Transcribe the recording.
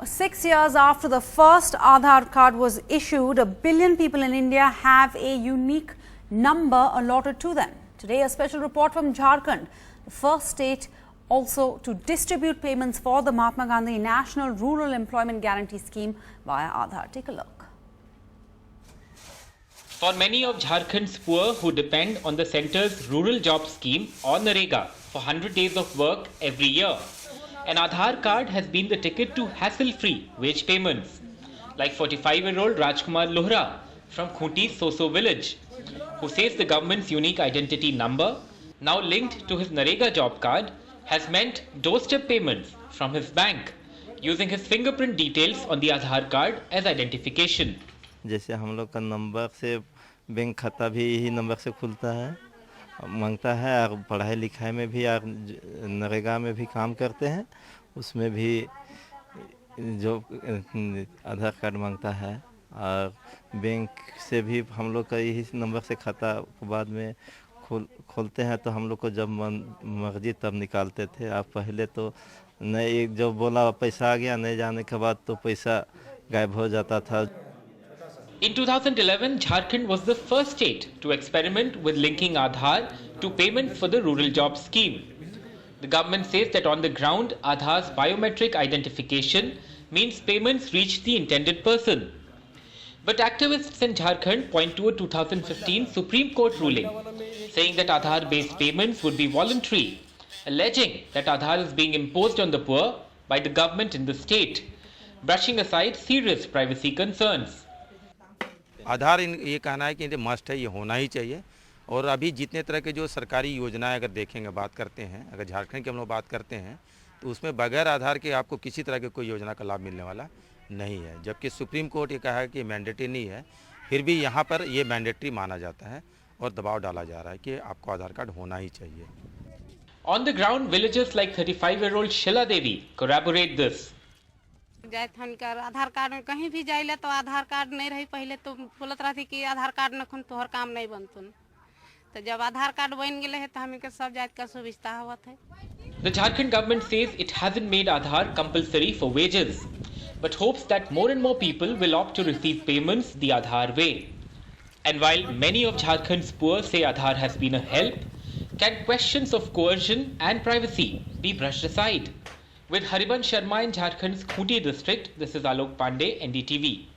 6 years after the first Aadhaar card was issued, 1 billion people in India have a unique number allotted to them. Today, a special report from Jharkhand, the first state also to distribute payments for the Mahatma Gandhi National Rural Employment Guarantee Scheme via Aadhaar. Take a look. For many of Jharkhand's poor who depend on the centre's rural job scheme or NREGA for 100 days of work every year, an Aadhaar card has been the ticket to hassle-free wage payments. Like 45-year-old Rajkumar Lohra from Khunti's Soso village, who says the government's unique identity number, now linked to his NREGA job card, has meant doorstep payments from his bank, using his fingerprint details on the Aadhaar card as identification. जैसे हम लोग का number से bank खाता भी यही number से खुलता है, मांगता है, और पढ़ाई लिखाई में भी और नरेगा में भी काम करते हैं, उसमें भी जो आधार कार्ड मांगता है, और बैंक से भी हम लोग का यही नंबर से खाता बाद में खोलते हैं, तो हम लोग को जब मर्जी तब निकालते थे। आप पहले तो नहीं, जब बोला पैसा आ गया, नहीं जाने के बाद तो पैसा गायब हो जाता था। In 2011, Jharkhand was the first state to experiment with linking Aadhaar to payments for the rural job scheme. The government says that on the ground, Aadhaar's biometric identification means payments reach the intended person. But activists in Jharkhand point to a 2015 Supreme Court ruling saying that Aadhaar-based payments would be voluntary, alleging that Aadhaar is being imposed on the poor by the government in the state, brushing aside serious privacy concerns. आधार ये कहना है कि must है, ये होना ही चाहिए। और अभी जितने तरह के जो सरकारी योजनाएं अगर देखेंगे, बात करते हैं, अगर झारखंड की हम लोग बात करते हैं, तो उसमें बगैर आधार के आपको किसी तरह के कोई योजना का लाभ मिलने वाला नहीं है। जबकि सुप्रीम कोर्ट ये कहा है कि मैंडेटरी नहीं है, फिर भी यहाँ पर ये मैंडेटरी माना जाता है और दबाव डाला जा रहा है कि आपको आधार कार्ड होना ही चाहिए। On the ground, villagers like 35-year-old Shila Devi corroborate this. Aadhaar card कहीं भी जाइले तो आधार कार्ड नहीं रही, पहले तो बोलत रहती कि आधार कार्ड न खुन तोहर काम नहीं बनतुन, तो जब आधार कार्ड बन गए है तो हमें के सब जात का सुविधा होवत है। The Jharkhand government says it hasn't made Aadhaar compulsory for wages, but hopes that more and more people will opt to receive payments the Aadhaar way. And while many of Jharkhand's poor say Aadhaar has been a help, can questions of coercion and privacy be brushed aside? With Haribansh Sharma in Jharkhand's Khunti district, this is Alok Pandey, NDTV.